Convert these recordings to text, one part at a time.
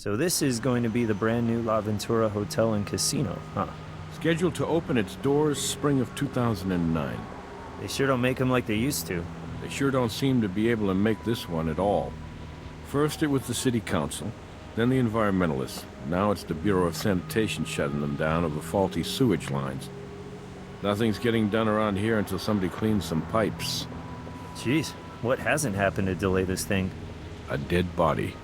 So this is going to be the brand new La Ventura Hotel and Casino, huh? Scheduled to open its doors spring of 2009. They sure don't make them like they used to. They sure don't seem to be able to make this one at all. First it was the city council, then the environmentalists. Now it's the Bureau of Sanitation shutting them down over faulty sewage lines. Nothing's getting done around here until somebody cleans some pipes. Jeez, what hasn't happened to delay this thing? A dead body.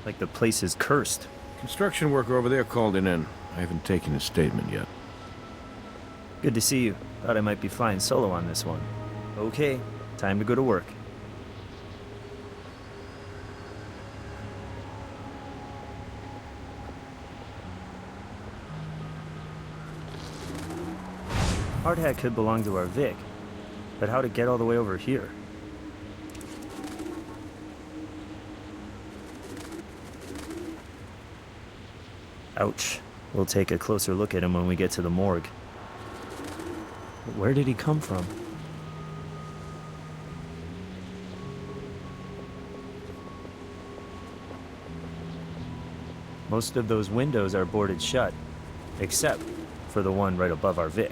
Like the place is cursed. Construction worker over there called it in. I haven't taken his statement yet. Good to see you. Thought I might be flying solo on this one. Okay, time to go to work. Hard hat could belong to our Vic, but how to get all the way over here? Ouch. We'll take a closer look at him when we get to the morgue. But where did he come from? Most of those windows are boarded shut, except for the one right above our Vic.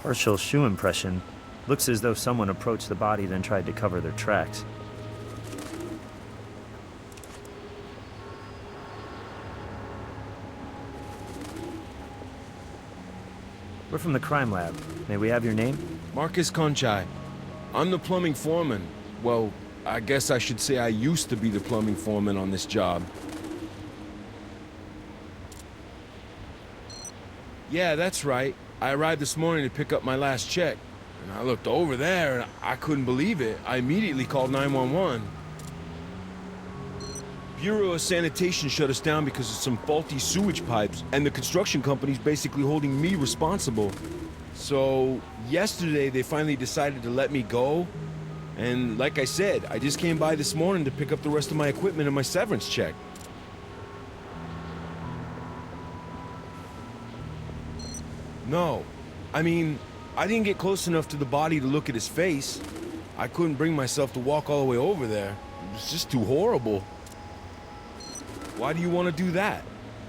Partial shoe impression. Looks as though someone approached the body then tried to cover their tracks. We're from the crime lab. May we have your name? Marcus Conchai. I'm the plumbing foreman. Well, I guess I should say I used to be the plumbing foreman on this job. Yeah, that's right. I arrived this morning to pick up my last check. And I looked over there and I couldn't believe it. I immediately called 911. Bureau of Sanitation shut us down because of some faulty sewage pipes, and the construction company's basically holding me responsible. So, yesterday they finally decided to let me go. And like I said, I just came by this morning to pick up the rest of my equipment and my severance check. No. I mean, I didn't get close enough to the body to look at his face. I couldn't bring myself to walk all the way over there. It was just too horrible. Why do you want to do that?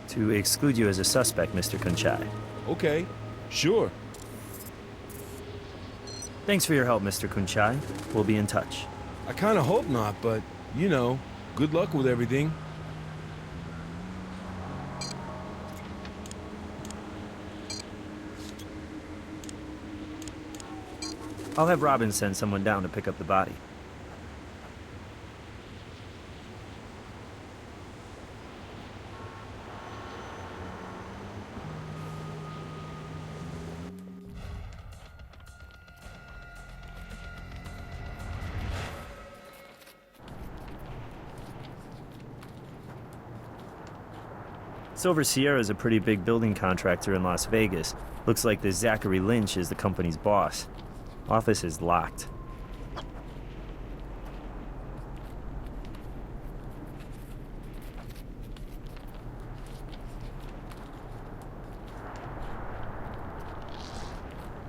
To exclude you as a suspect, Mr. Conchai. Okay, sure. Thanks for your help, Mr. Conchai. We'll be in touch. I kind of hope not, but, you know, good luck with everything. I'll have Robin send someone down to pick up the body. Silver Sierra is a pretty big building contractor in Las Vegas. Looks like this Zachary Lynch is the company's boss. Office is locked.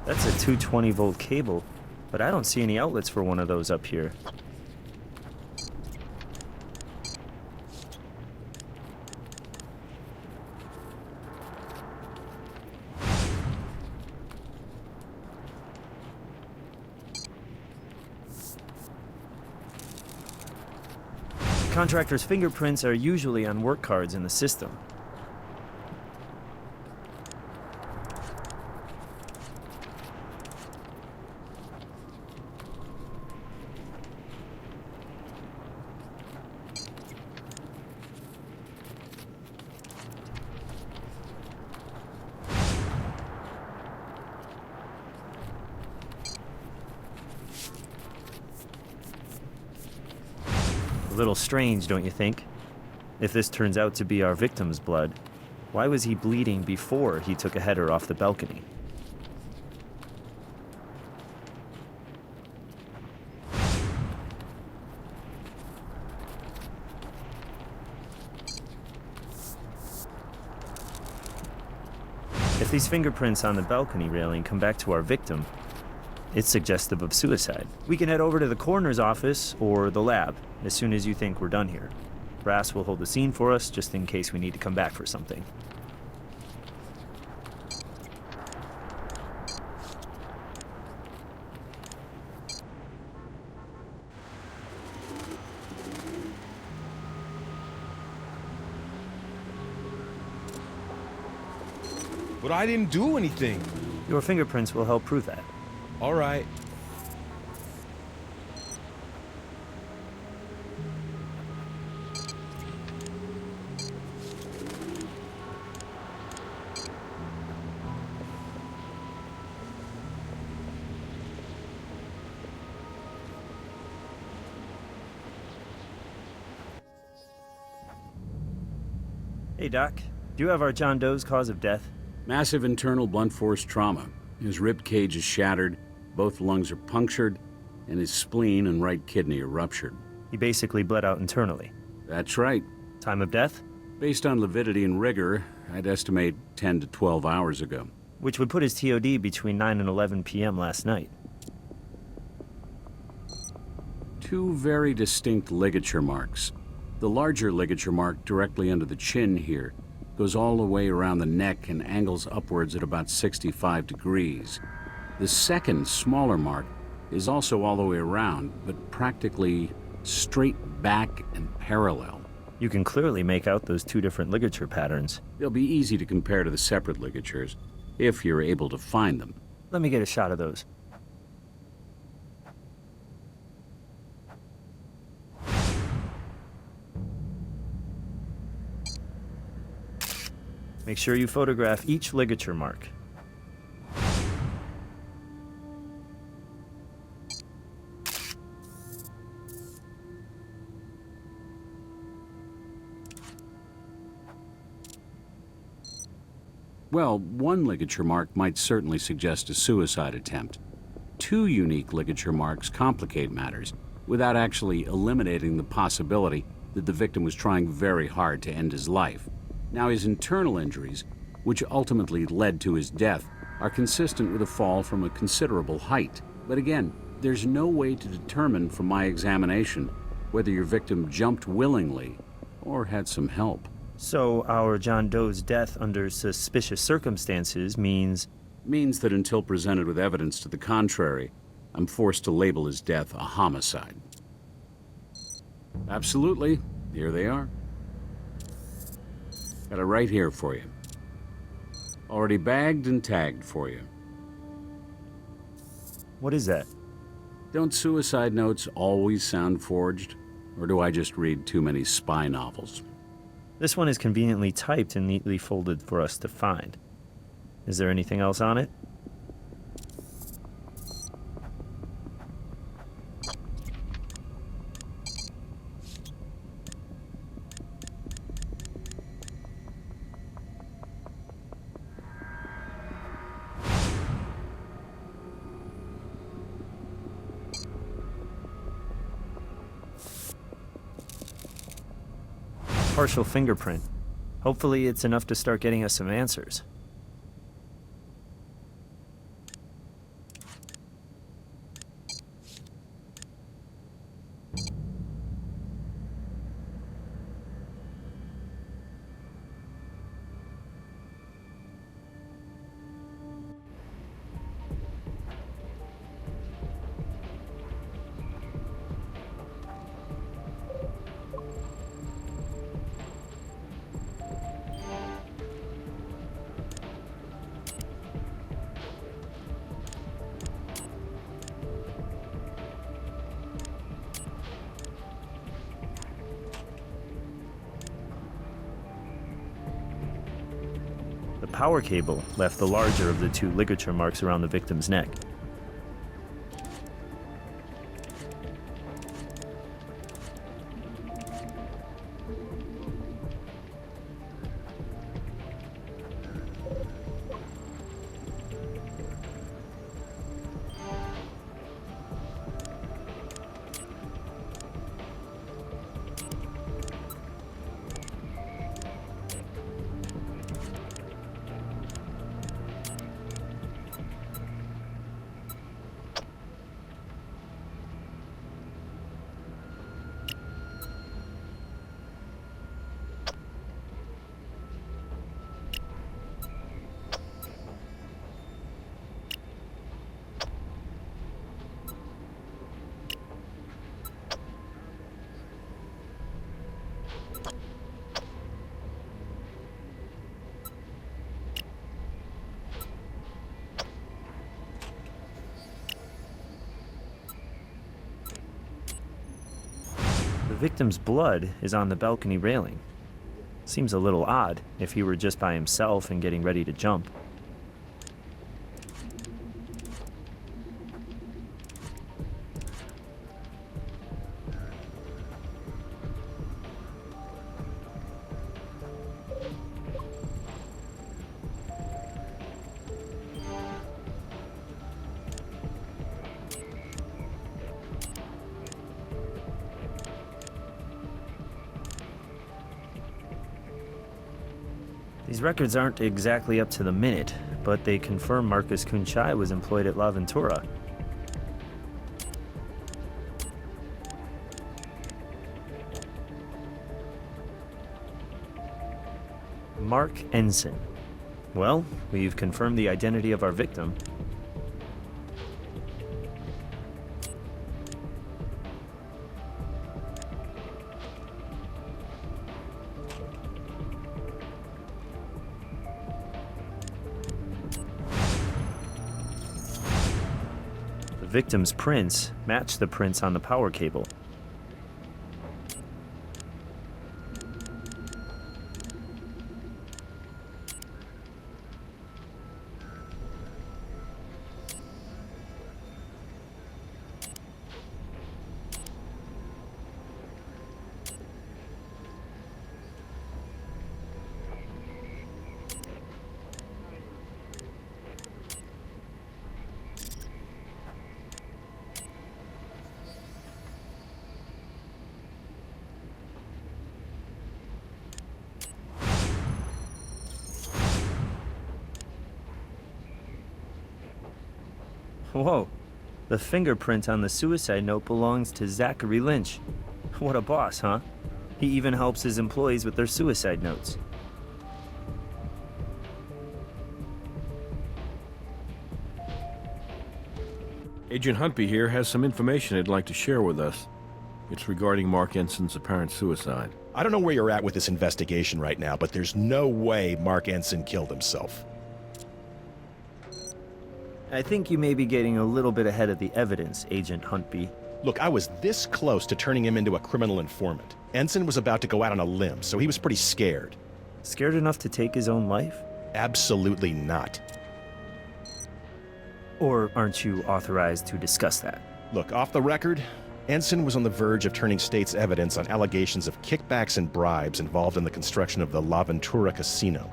That's a 220-volt cable, but I don't see any outlets for one of those up here. Contractors' fingerprints are usually on work cards in the system. A little strange, don't you think? If this turns out to be our victim's blood, why was he bleeding before he took a header off the balcony? If these fingerprints on the balcony railing come back to our victim, it's suggestive of suicide. We can head over to the coroner's office or the lab as soon as you think we're done here. Brass will hold the scene for us just in case we need to come back for something. But I didn't do anything. Your fingerprints will help prove that. All right. Hey, Doc. Do you have our John Doe's cause of death? Massive internal blunt force trauma. His rib cage is shattered, both lungs are punctured, and his spleen and right kidney are ruptured. He basically bled out internally. That's right. Time of death? Based on lividity and rigor, I'd estimate 10 to 12 hours ago. Which would put his TOD between 9 and 11 p.m. last night. Two very distinct ligature marks. The larger ligature mark directly under the chin here goes all the way around the neck and angles upwards at about 65 degrees. The second, smaller mark is also all the way around, but practically straight back and parallel. You can clearly make out those two different ligature patterns. They'll be easy to compare to the separate ligatures, if you're able to find them. Let me get a shot of those. Make sure you photograph each ligature mark. Well, one ligature mark might certainly suggest a suicide attempt. Two unique ligature marks complicate matters, without actually eliminating the possibility that the victim was trying very hard to end his life. Now, his internal injuries, which ultimately led to his death, are consistent with a fall from a considerable height. But again, there's no way to determine from my examination whether your victim jumped willingly or had some help. So our John Doe's death under suspicious circumstances means Means that until presented with evidence to the contrary, I'm forced to label his death a homicide. Absolutely. Here they are. Got it right here for you. Already bagged and tagged for you. What is that? Don't suicide notes always sound forged? Or do I just read too many spy novels? This one is conveniently typed and neatly folded for us to find. Is there anything else on it? Partial fingerprint. Hopefully it's enough to start getting us some answers. The power cable left the larger of the two ligature marks around the victim's neck. victim's blood is on the balcony railing. Seems a little odd if he were just by himself and getting ready to jump. These records aren't exactly up to the minute, but they confirm Marcus Kunchai was employed at L'Aventura. Mark Ensign. Well, we've confirmed the identity of our victim. The victim's prints match the prints on the power cable. Whoa, the fingerprint on the suicide note belongs to Zachary Lynch. What a boss, huh? He even helps his employees with their suicide notes. Agent Huntby here has some information he'd like to share with us. It's regarding Mark Ensign's apparent suicide. I don't know where you're at with this investigation right now, but there's no way Mark Ensign killed himself. I think you may be getting a little bit ahead of the evidence, Agent Huntby. Look, I was this close to turning him into a criminal informant. Ensign was about to go out on a limb, so he was pretty scared. Scared enough to take his own life? Absolutely not. Or aren't you authorized to discuss that? Look, off the record, Ensign was on the verge of turning state's evidence on allegations of kickbacks and bribes involved in the construction of the L'Aventura Casino.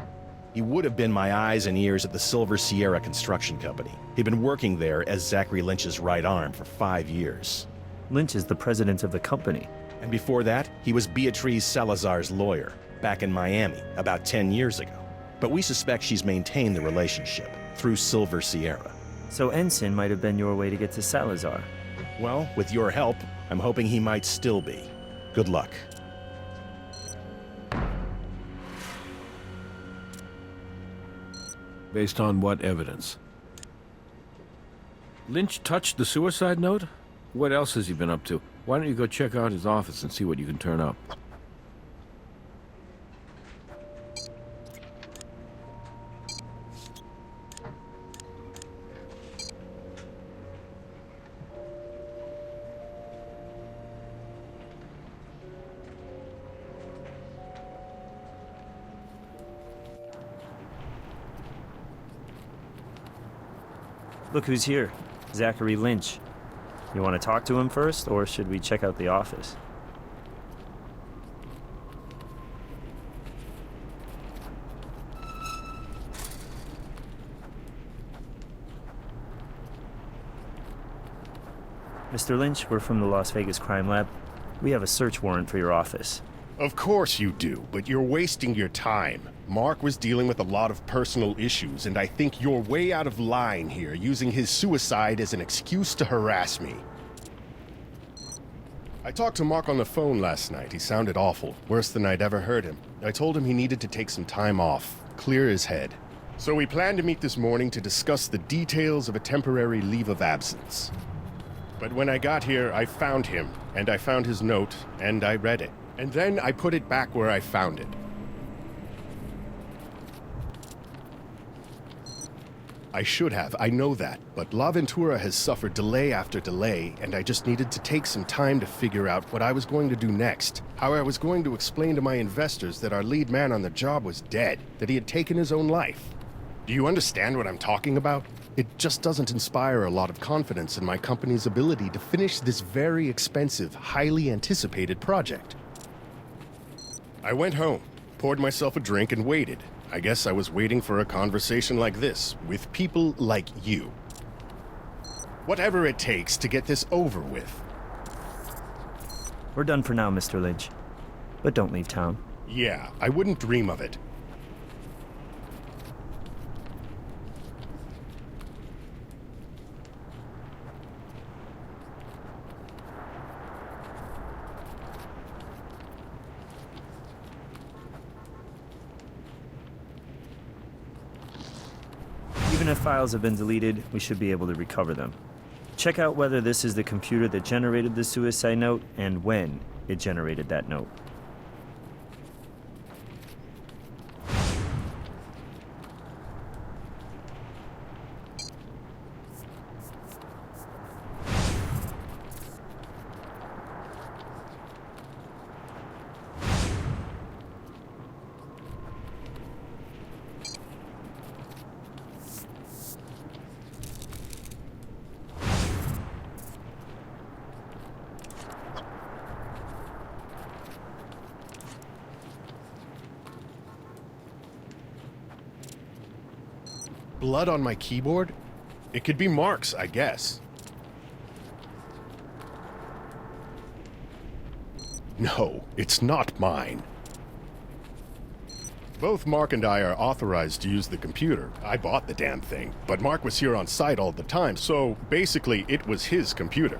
He would have been my eyes and ears at the Silver Sierra Construction Company. He'd been working there as Zachary Lynch's right arm for 5 years. Lynch is the president of the company. And before that, he was Beatriz Salazar's lawyer, back in Miami, about 10 years ago. But we suspect she's maintained the relationship through Silver Sierra. So Ensign might have been your way to get to Salazar. Well, with your help, I'm hoping he might still be. Good luck. Based on what evidence? Lynch touched the suicide note? What else has he been up to? Why don't you go check out his office and see what you can turn up? Look who's here. Zachary Lynch. You want to talk to him first, or should we check out the office? Mr. Lynch, we're from the Las Vegas Crime Lab. We have a search warrant for your office. Of course you do, but you're wasting your time. Mark was dealing with a lot of personal issues, and I think you're way out of line here, using his suicide as an excuse to harass me. I talked to Mark on the phone last night. He sounded awful, worse than I'd ever heard him. I told him he needed to take some time off, clear his head. So we planned to meet this morning to discuss the details of a temporary leave of absence. But when I got here, I found him, and I found his note, and I read it. And then I put it back where I found it. I should have, I know that, but La Ventura has suffered delay after delay, and I just needed to take some time to figure out what I was going to do next. How I was going to explain to my investors that our lead man on the job was dead, that he had taken his own life. Do you understand what I'm talking about? It just doesn't inspire a lot of confidence in my company's ability to finish this very expensive, highly anticipated project. I went home, poured myself a drink, and waited. I guess I was waiting for a conversation like this, with people like you. Whatever it takes to get this over with. We're done for now, Mr. Lynch. But don't leave town. Yeah, I wouldn't dream of it. Even if files have been deleted, we should be able to recover them. Check out whether this is the computer that generated the suicide note and when it generated that note. Blood on my keyboard? It could be Mark's, I guess. No, it's not mine. Both Mark and I are authorized to use the computer. I bought the damn thing, but Mark was here on site all the time, so basically it was his computer.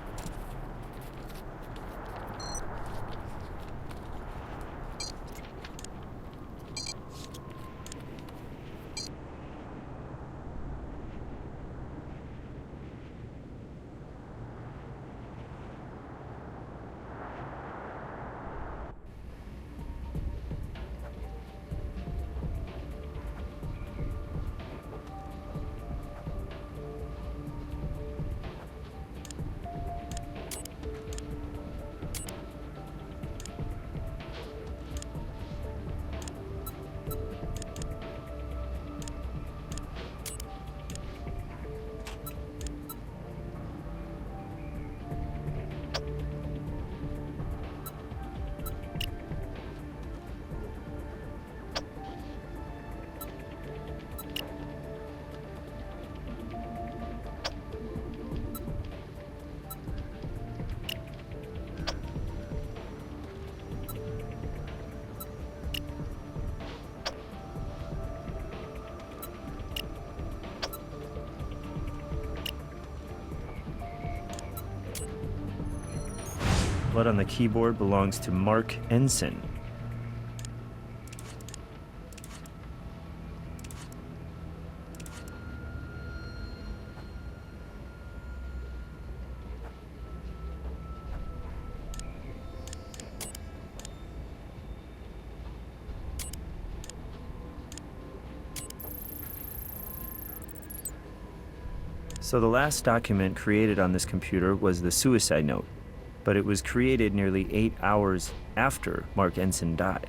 Blood on the keyboard belongs to Mark Ensign. So the last document created on this computer was the suicide note, but it was created nearly 8 hours after Mark Ensign died.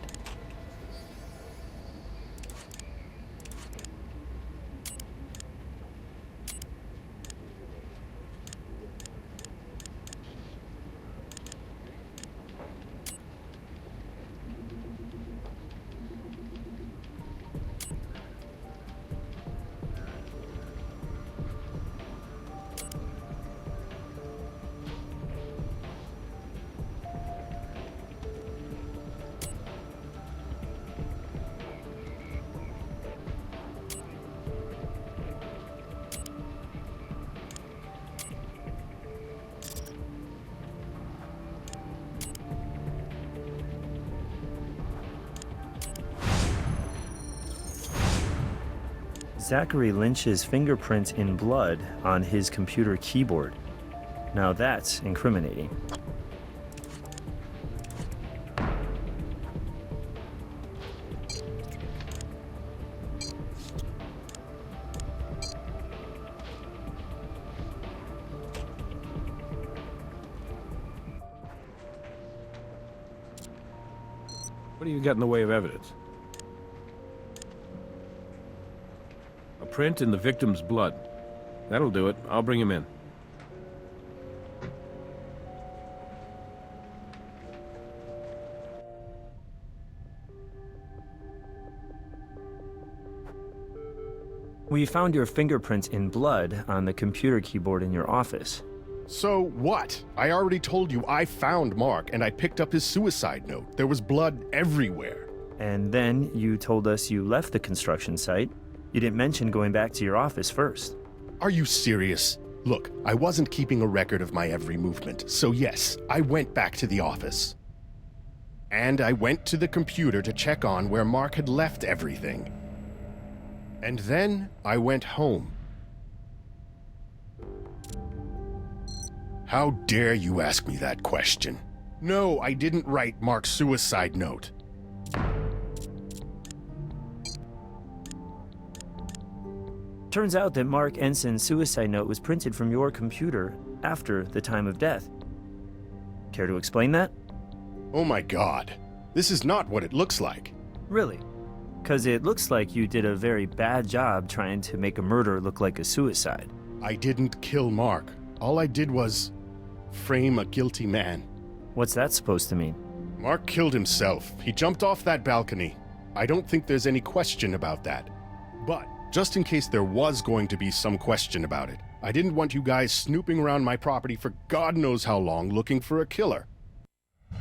Zachary Lynch's fingerprint in blood on his computer keyboard. Now that's incriminating. What do you got in the way of evidence? A print in the victim's blood. That'll do it. I'll bring him in. We found your fingerprints in blood on the computer keyboard in your office. So what? I already told you I found Mark, and I picked up his suicide note. There was blood everywhere. And then you told us you left the construction site. You didn't mention going back to your office first. Are you serious? Look, I wasn't keeping a record of my every movement, so yes, I went back to the office. And I went to the computer to check on where Mark had left everything. And then I went home. How dare you ask me that question? No, I didn't write Mark's suicide note. Turns out that Mark Enson's suicide note was printed from your computer after the time of death. Care to explain that? Oh my God. This is not what it looks like. Really? Because it looks like you did a very bad job trying to make a murder look like a suicide. I didn't kill Mark. All I did was frame a guilty man. What's that supposed to mean? Mark killed himself. He jumped off that balcony. I don't think there's any question about that. But just in case there was going to be some question about it, I didn't want you guys snooping around my property for God knows how long looking for a killer.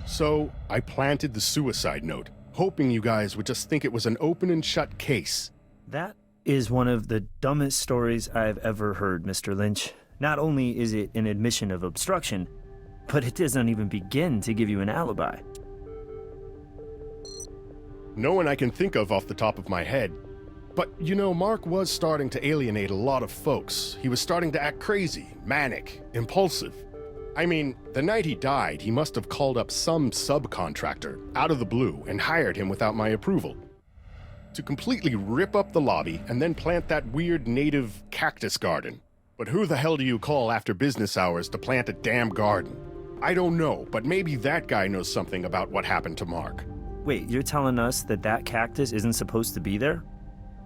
So I planted the suicide note, hoping you guys would just think it was an open and shut case. That is one of the dumbest stories I've ever heard, Mr. Lynch. Not only is it an admission of obstruction, but it doesn't even begin to give you an alibi. No one I can think of off the top of my head. But, you know, Mark was starting to alienate a lot of folks. He was starting to act crazy, manic, impulsive. I mean, the night he died, he must have called up some subcontractor out of the blue and hired him without my approval to completely rip up the lobby and then plant that weird native cactus garden. But who the hell do you call after business hours to plant a damn garden? I don't know, but maybe that guy knows something about what happened to Mark. Wait, you're telling us that that cactus isn't supposed to be there?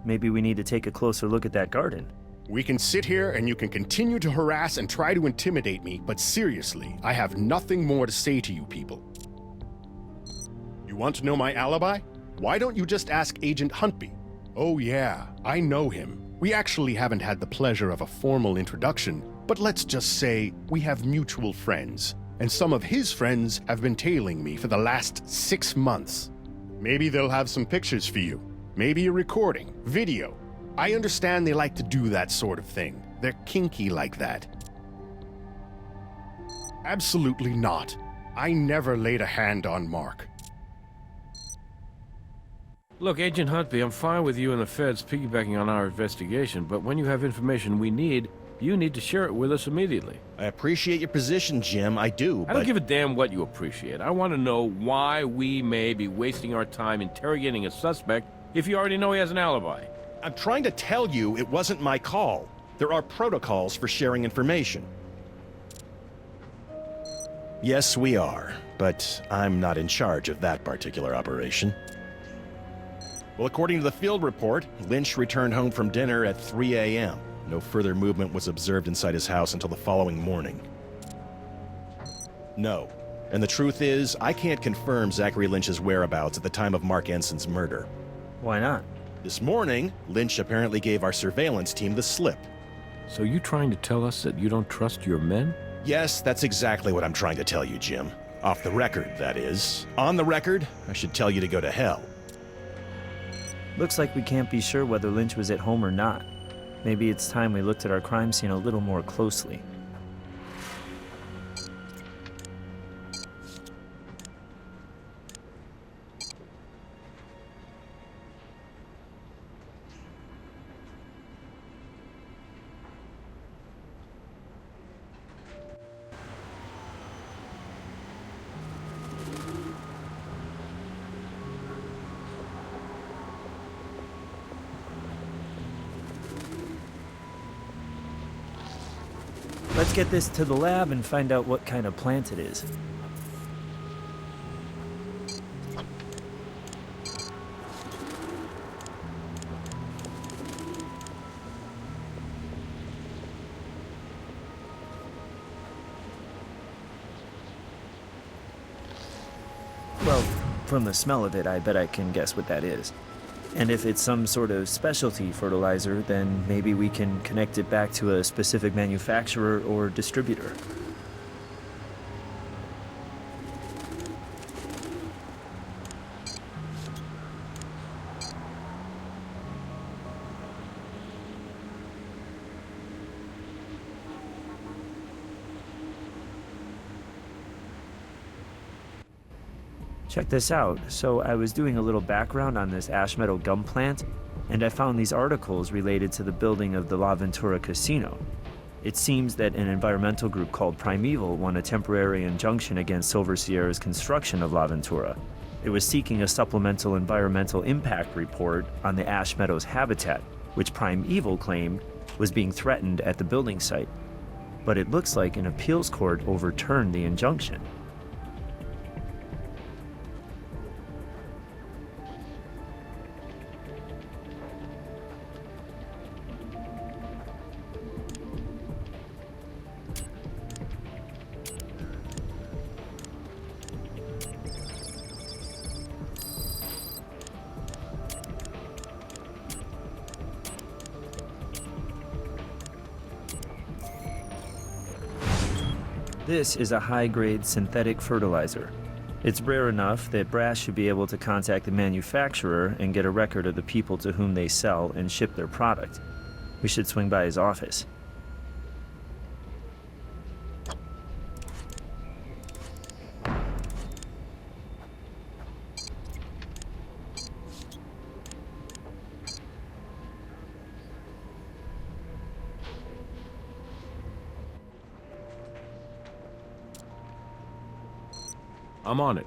Maybe we need to take a closer look at that garden. We can sit here and you can continue to harass and try to intimidate me, but seriously, I have nothing more to say to you people. You want to know my alibi? Why don't you just ask Agent Huntby? Oh yeah, I know him. We actually haven't had the pleasure of a formal introduction, but let's just say we have mutual friends, and some of his friends have been tailing me for the last 6 months. Maybe they'll have some pictures for you. Maybe a recording, video. I understand they like to do that sort of thing. They're kinky like that. Absolutely not. I never laid a hand on Mark. Look, Agent Huntby, I'm fine with you and the feds piggybacking on our investigation, but when you have information we need, you need to share it with us immediately. I appreciate your position, Jim. I do, I don't give a damn what you appreciate. I want to know why we may be wasting our time interrogating a suspect if you already know he has an alibi. I'm trying to tell you it wasn't my call. There are protocols for sharing information. Yes, we are, but I'm not in charge of that particular operation. Well, according to the field report, Lynch returned home from dinner at 3 a.m. No further movement was observed inside his house until the following morning. No. And the truth is, I can't confirm Zachary Lynch's whereabouts at the time of Mark Enson's murder. Why not? This morning, Lynch apparently gave our surveillance team the slip. So you trying to tell us that you don't trust your men? Yes, that's exactly what I'm trying to tell you, Jim. Off the record, that is. On the record, I should tell you to go to hell. Looks like we can't be sure whether Lynch was at home or not. Maybe it's time we looked at our crime scene a little more closely. Let's get this to the lab and find out what kind of plant it is. Well, from the smell of it, I bet I can guess what that is. And if it's some sort of specialty fertilizer, then maybe we can connect it back to a specific manufacturer or distributor. Check this out. So I was doing a little background on this ash metal gum plant, and I found these articles related to the building of the La Ventura Casino. It seems that an environmental group called Primeval won a temporary injunction against Silver Sierra's construction of La Ventura. It was seeking a supplemental environmental impact report on the ash meadows habitat, which Primeval claimed was being threatened at the building site. But it looks like an appeals court overturned the injunction. This is a high-grade synthetic fertilizer. It's rare enough that Brass should be able to contact the manufacturer and get a record of the people to whom they sell and ship their product. We should swing by his office. I'm on it.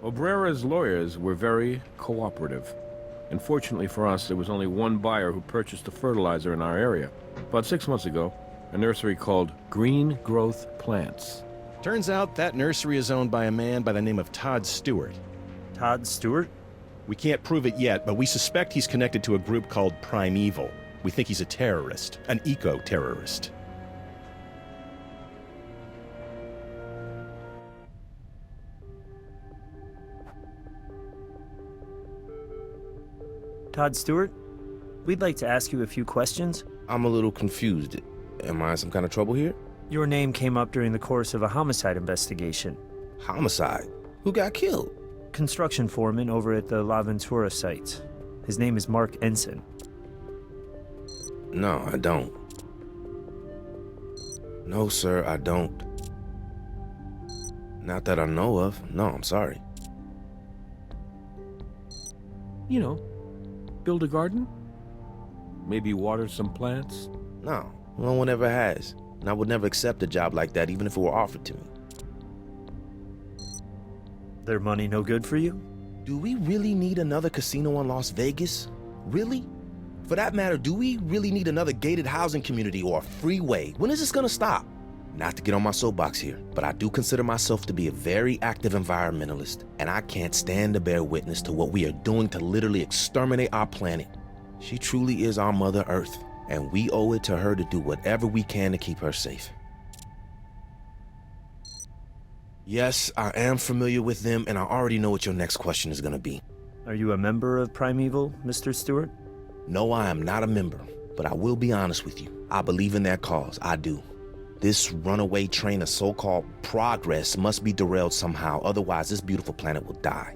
Obrera's lawyers were very cooperative. Unfortunately for us, there was only one buyer who purchased the fertilizer in our area. About 6 months ago, a nursery called Green Growth Plants. Turns out that nursery is owned by a man by the name of Todd Stewart. Todd Stewart? We can't prove it yet, but we suspect he's connected to a group called Primeval. We think he's a terrorist, an eco-terrorist. Todd Stewart? We'd like to ask you a few questions. I'm a little confused. Am I in some kind of trouble here? Your name came up during the course of a homicide investigation. Homicide? Who got killed? Construction foreman over at the La Ventura site. His name is Mark Ensign. No, I don't. No, sir, I don't. Not that I know of. No, I'm sorry. You know, build a garden? Maybe water some plants? No, no one ever has. And I would never accept a job like that, even if it were offered to me. Their money no good for you? Do we really need another casino in Las Vegas? Really? For that matter, do we really need another gated housing community or a freeway? When is this gonna stop? Not to get on my soapbox here, but I do consider myself to be a very active environmentalist, and I can't stand to bear witness to what we are doing to literally exterminate our planet. She truly is our Mother Earth, and we owe it to her to do whatever we can to keep her safe. Yes, I am familiar with them, and I already know what your next question is gonna be. Are you a member of Primeval, Mr. Stewart? No, I am not a member, but I will be honest with you. I believe in their cause, I do. This runaway train of so-called progress must be derailed somehow, otherwise this beautiful planet will die.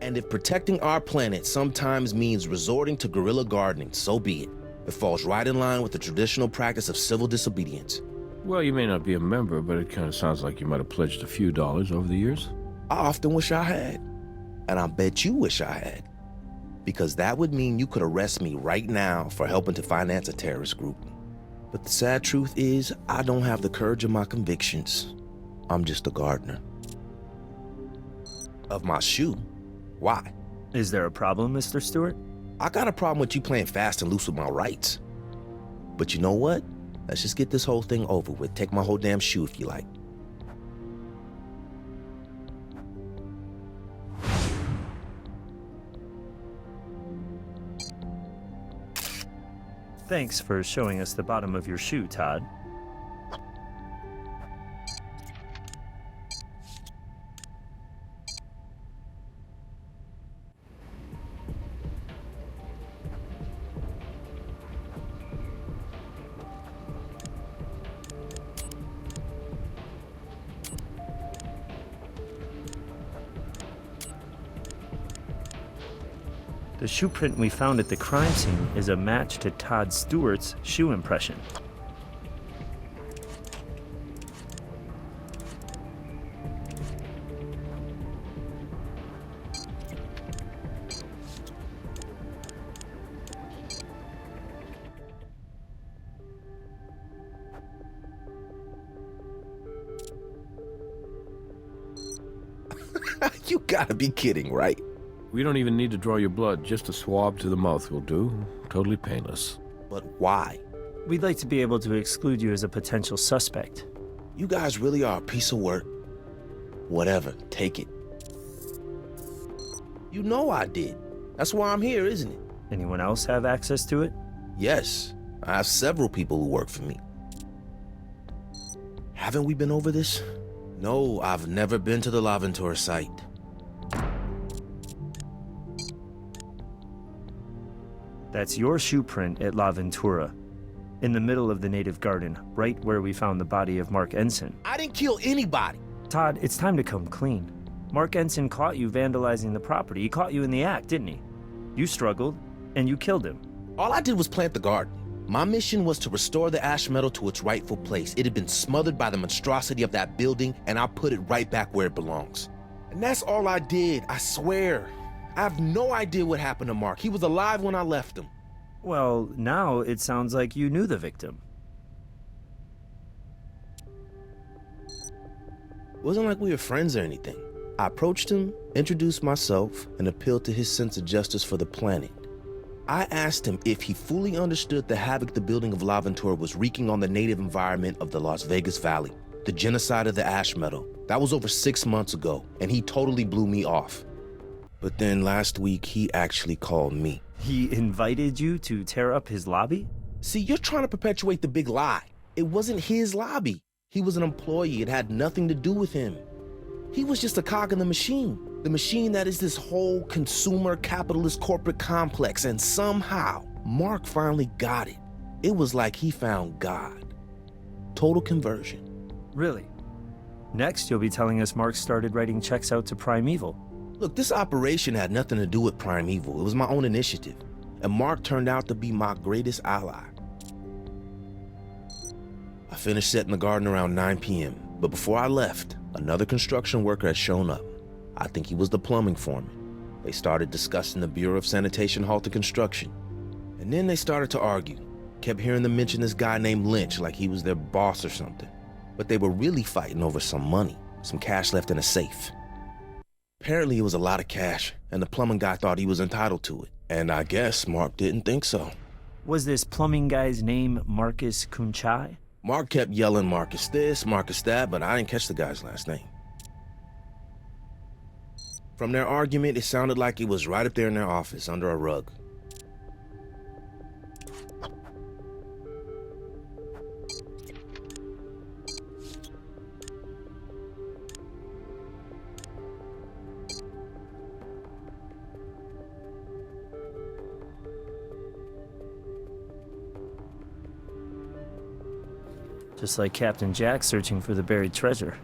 And if protecting our planet sometimes means resorting to guerrilla gardening, so be it. It falls right in line with the traditional practice of civil disobedience. Well, you may not be a member, but it kind of sounds like you might have pledged a few dollars over the years. I often wish I had. And I bet you wish I had. Because that would mean you could arrest me right now for helping to finance a terrorist group. But the sad truth is, I don't have the courage of my convictions. I'm just a gardener. Of my shoe? Why? Is there a problem, Mr. Stewart? I got a problem with you playing fast and loose with my rights. But you know what? Let's just get this whole thing over with. Take my whole damn shoe if you like. Thanks for showing us the bottom of your shoe, Todd. The shoe print we found at the crime scene is a match to Todd Stewart's shoe impression. You gotta be kidding, right? We don't even need to draw your blood, just a swab to the mouth will do. Totally painless. But why? We'd like to be able to exclude you as a potential suspect. You guys really are a piece of work. Whatever, take it. You know I did. That's why I'm here, isn't it? Anyone else have access to it? Yes, I have several people who work for me. Haven't we been over this? No, I've never been to the Laventura site. That's your shoe print at La Ventura, in the middle of the native garden, right where we found the body of Mark Ensign. I didn't kill anybody. Todd, it's time to come clean. Mark Ensign caught you vandalizing the property. He caught you in the act, didn't he? You struggled, and you killed him. All I did was plant the garden. My mission was to restore the ash metal to its rightful place. It had been smothered by the monstrosity of that building, and I put it right back where it belongs. And that's all I did, I swear. I have no idea what happened to Mark. He was alive when I left him. Well, now it sounds like you knew the victim. Wasn't like we were friends or anything. I approached him, introduced myself, and appealed to his sense of justice for the planet. I asked him if he fully understood the havoc the building of Laventura was wreaking on the native environment of the Las Vegas Valley, the genocide of the ash metal. That was over 6 months ago, and he totally blew me off. But then last week, he actually called me. He invited you to tear up his lobby? See, you're trying to perpetuate the big lie. It wasn't his lobby. He was an employee. It had nothing to do with him. He was just a cog in the machine that is this whole consumer capitalist corporate complex, and somehow Mark finally got it. It was like he found God. Total conversion. Really? Next, you'll be telling us Mark started writing checks out to Primeval. Look, this operation had nothing to do with Primeval. It was my own initiative, and Mark turned out to be my greatest ally. I finished setting the garden around 9 p.m., but before I left, another construction worker had shown up. I think he was the plumbing foreman. They started discussing the Bureau of Sanitation halted construction. And then they started to argue. Kept hearing them mention this guy named Lynch like he was their boss or something. But they were really fighting over some money, some cash left in a safe. Apparently it was a lot of cash, and the plumbing guy thought he was entitled to it. And I guess Mark didn't think so. Was this plumbing guy's name Marcus Kunchai? Mark kept yelling Marcus this, Marcus that, but I didn't catch the guy's last name. From their argument, it sounded like it was right up there in their office, under a rug. Just like Captain Jack searching for the buried treasure.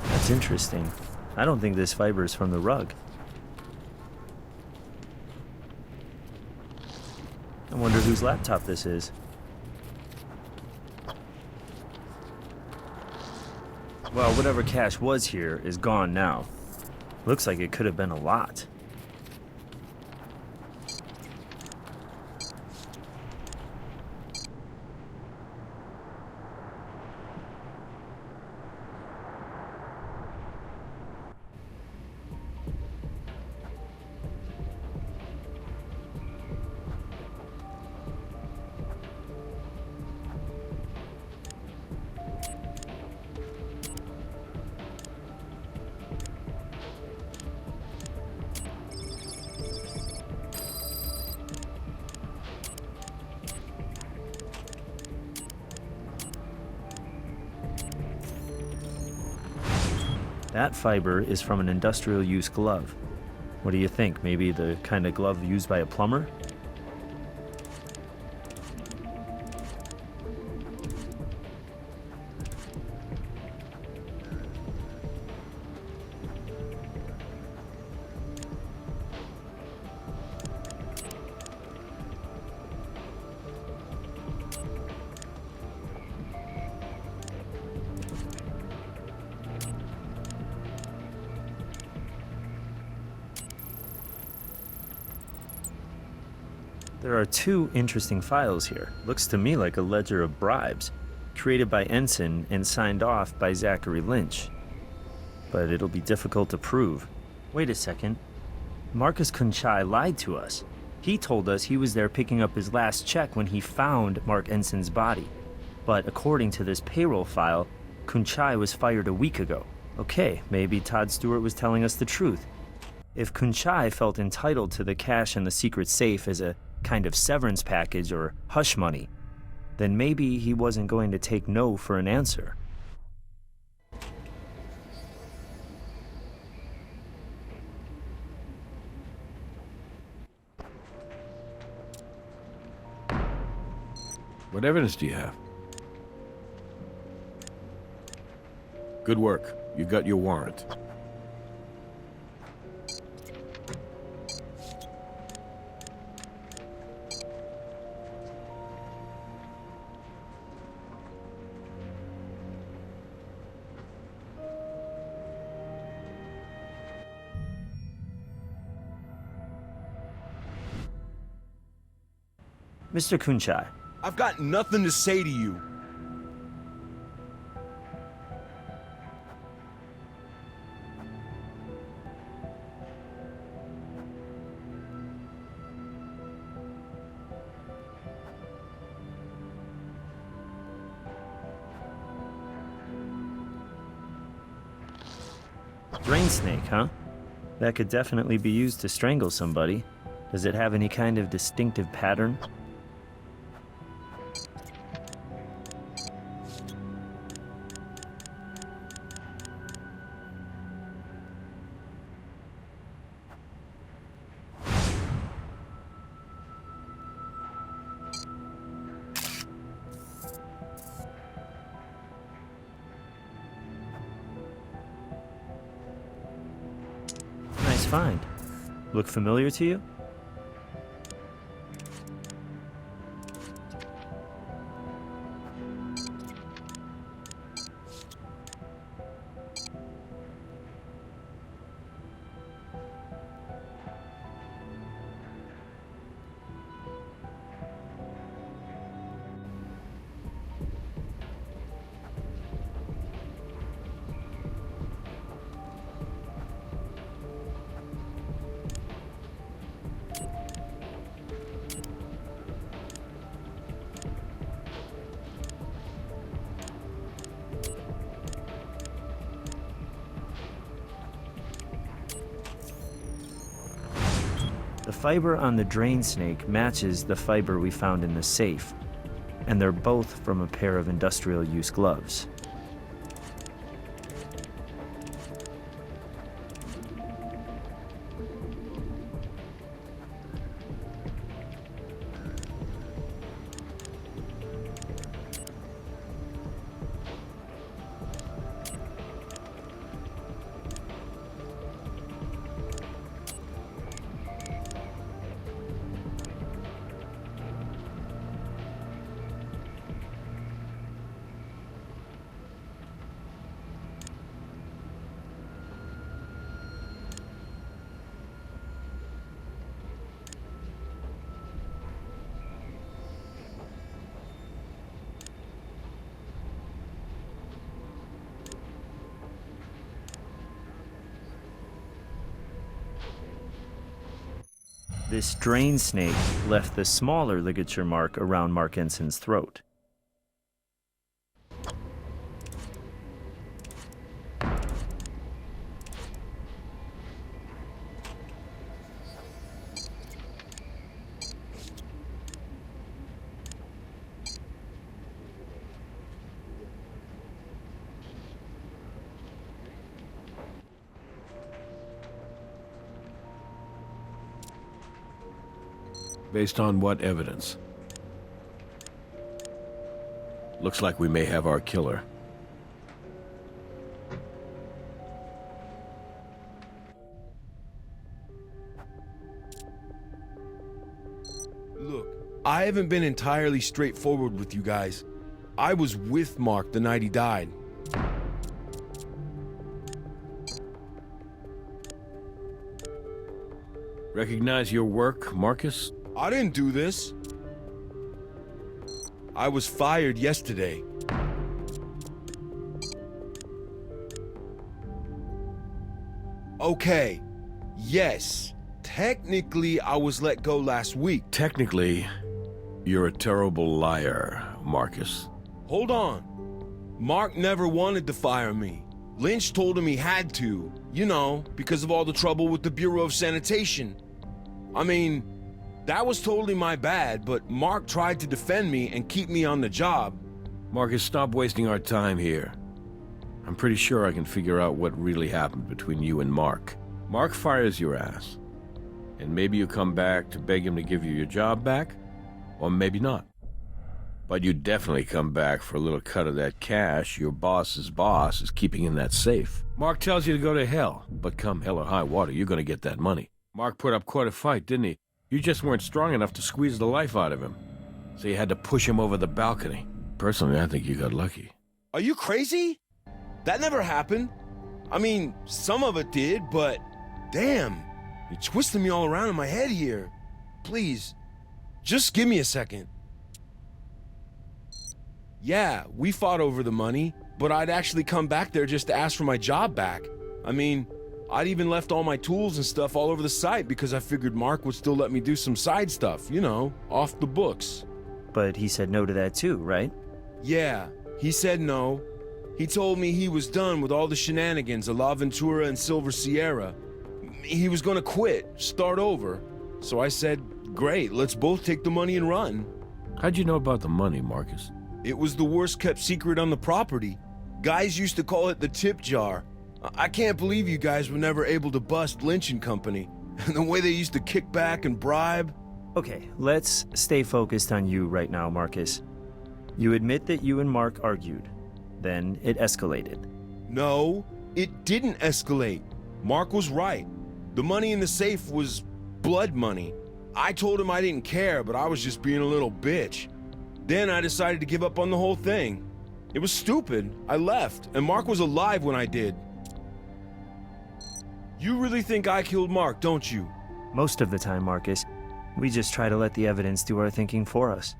That's interesting. I don't think this fiber is from the rug. I wonder whose laptop this is. Well, whatever cash was here is gone now. Looks like it could have been a lot. That fiber is from an industrial use glove. What do you think? Maybe the kind of glove used by a plumber? There are two interesting files here. Looks to me like a ledger of bribes, created by Ensign and signed off by Zachary Lynch. But it'll be difficult to prove. Wait a second. Marcus Kunchai lied to us. He told us he was there picking up his last check when he found Mark Ensign's body. But according to this payroll file, Kunchai was fired a week ago. Okay, maybe Todd Stewart was telling us the truth. If Kunchai felt entitled to the cash in the secret safe as a kind of severance package or hush money, then maybe he wasn't going to take no for an answer. What evidence do you have? Good work. You got your warrant. Mr. Kunchai, I've got nothing to say to you. drain snake, huh? That could definitely be used to strangle somebody. Does it have any kind of distinctive pattern? Nice find. Look familiar to you? The fiber on the drain snake matches the fiber we found in the safe, and they're both from a pair of industrial use gloves. This drain snake left the smaller ligature mark around Mark Ensign's throat. Based on what evidence? Looks like we may have our killer. Look, I haven't been entirely straightforward with you guys. I was with Mark the night he died. Recognize your work, Marcus? I didn't do this. I was fired yesterday. Okay, yes. Technically, I was let go last week. Technically, you're a terrible liar, Marcus. Hold on. Mark never wanted to fire me. Lynch told him he had to, you know, because of all the trouble with the Bureau of Sanitation. I mean, that was totally my bad, but Mark tried to defend me and keep me on the job. Marcus, stop wasting our time here. I'm pretty sure I can figure out what really happened between you and Mark. Mark fires your ass. And maybe you come back to beg him to give you your job back, or maybe not. But you definitely come back for a little cut of that cash your boss's boss is keeping in that safe. Mark tells you to go to hell, but come hell or high water, you're gonna get that money. Mark put up quite a fight, didn't he? You just weren't strong enough to squeeze the life out of him. So you had to push him over the balcony. Personally, I think you got lucky. Are you crazy? That never happened. I mean, some of it did, but damn, you're twisting me all around in my head here. Please, just give me a second. Yeah, we fought over the money, but I'd actually come back there just to ask for my job back. I mean, I'd even left all my tools and stuff all over the site because I figured Mark would still let me do some side stuff, you know, off the books. But he said no to that too, right? Yeah, he said no. He told me he was done with all the shenanigans of La Ventura and Silver Sierra. He was gonna quit, start over. So I said, great, let's both take the money and run. How'd you know about the money, Marcus? It was the worst kept secret on the property. Guys used to call it the tip jar. I can't believe you guys were never able to bust Lynch and Company. And the way they used to kick back and bribe. Okay, let's stay focused on you right now, Marcus. You admit that you and Mark argued. Then it escalated. No, it didn't escalate. Mark was right. The money in the safe was blood money. I told him I didn't care, but I was just being a little bitch. Then I decided to give up on the whole thing. It was stupid. I left, and Mark was alive when I did. You really think I killed Mark, don't you? Most of the time, Marcus. We just try to let the evidence do our thinking for us.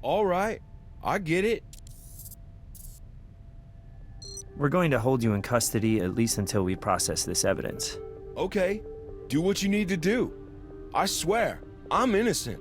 All right, I get it. We're going to hold you in custody at least until we process this evidence. Okay, do what you need to do. I swear, I'm innocent.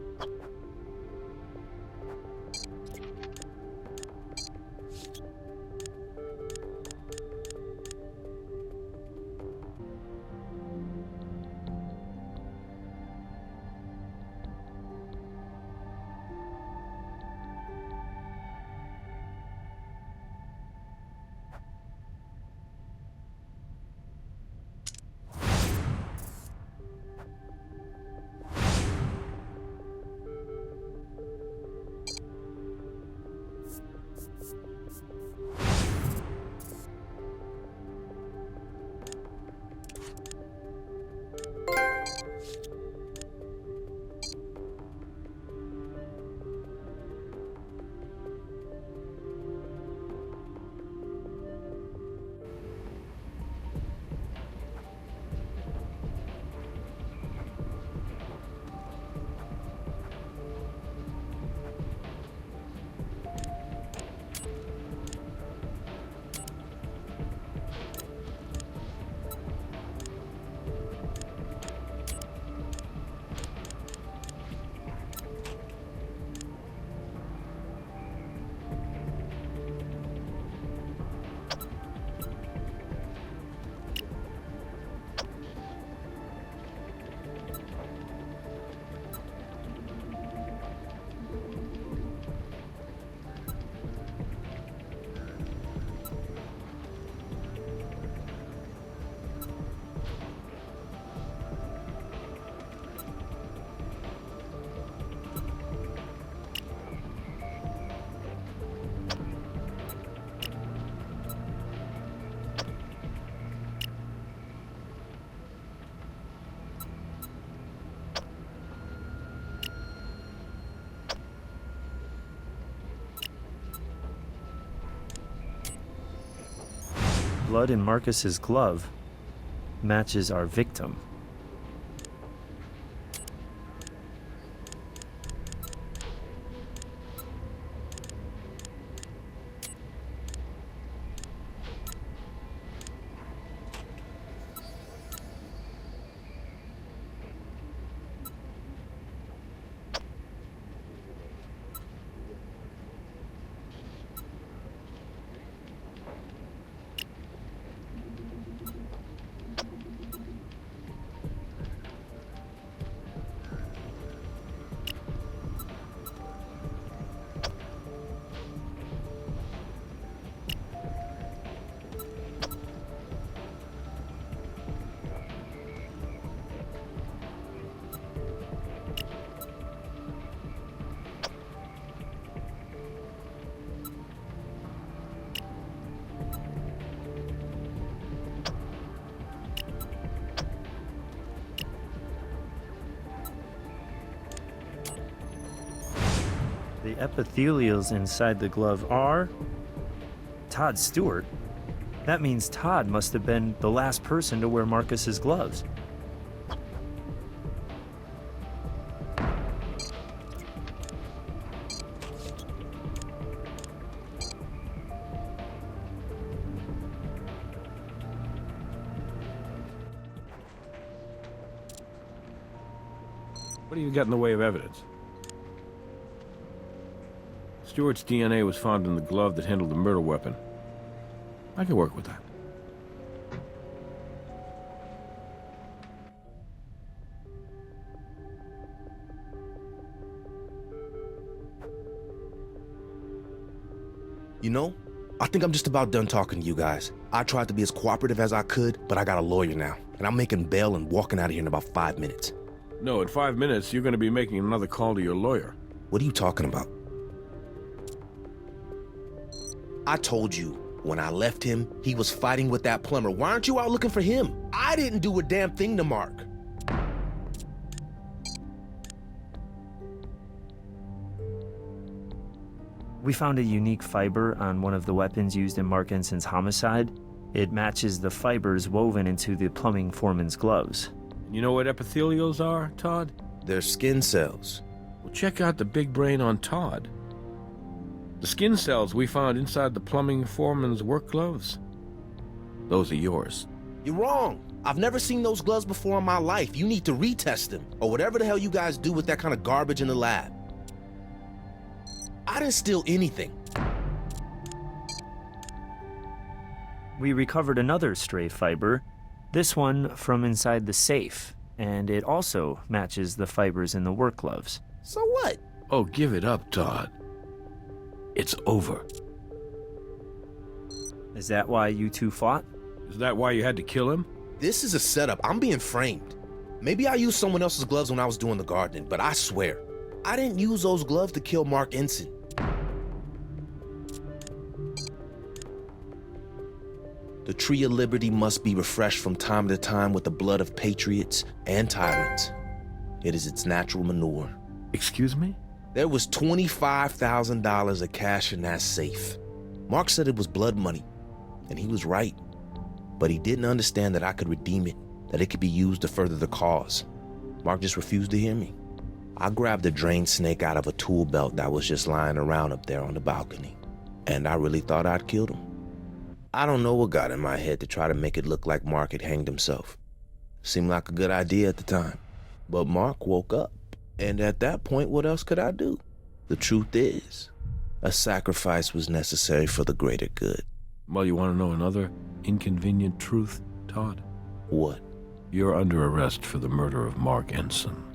blood in Marcus's glove matches our victim. The epithelials inside the glove are Todd Stewart. That means Todd must have been the last person to wear Marcus's gloves. What do you got in the way of evidence? Stewart's DNA was found in the glove that handled the murder weapon. I can work with that. You know, I think I'm just about done talking to you guys. I tried to be as cooperative as I could, but I got a lawyer now, and I'm making bail and walking out of here in about 5 minutes. No, in 5 minutes, you're going to be making another call to your lawyer. What are you talking about? I told you, when I left him, he was fighting with that plumber. Why aren't you out looking for him? I didn't do a damn thing to Mark. We found a unique fiber on one of the weapons used in Mark Enson's homicide. It matches the fibers woven into the plumbing foreman's gloves. You know what epithelials are, Todd? They're skin cells. Well, check out the big brain on Todd. The skin cells we found inside the plumbing foreman's work gloves. Those are yours. You're wrong. I've never seen those gloves before in my life. You need to retest them, or whatever the hell you guys do with that kind of garbage in the lab. I didn't steal anything. We recovered another stray fiber, this one from inside the safe, and it also matches the fibers in the work gloves. So what? Oh, give it up, Todd. It's over. Is that why you two fought? Is that why you had to kill him? This is a setup. I'm being framed. Maybe I used someone else's gloves when I was doing the gardening, but I swear, I didn't use those gloves to kill Mark Ensign. The tree of liberty must be refreshed from time to time with the blood of patriots and tyrants. It is its natural manure. Excuse me? There was $25,000 of cash in that safe. Mark said it was blood money, and he was right. But he didn't understand that I could redeem it, that it could be used to further the cause. Mark just refused to hear me. I grabbed a drain snake out of a tool belt that was just lying around up there on the balcony, and I really thought I'd killed him. I don't know what got in my head to try to make it look like Mark had hanged himself. Seemed like a good idea at the time. But Mark woke up, and at that point, what else could I do? The truth is, a sacrifice was necessary for the greater good. Well, you want to know another inconvenient truth, Todd? What? You're under arrest for the murder of Mark Ensign.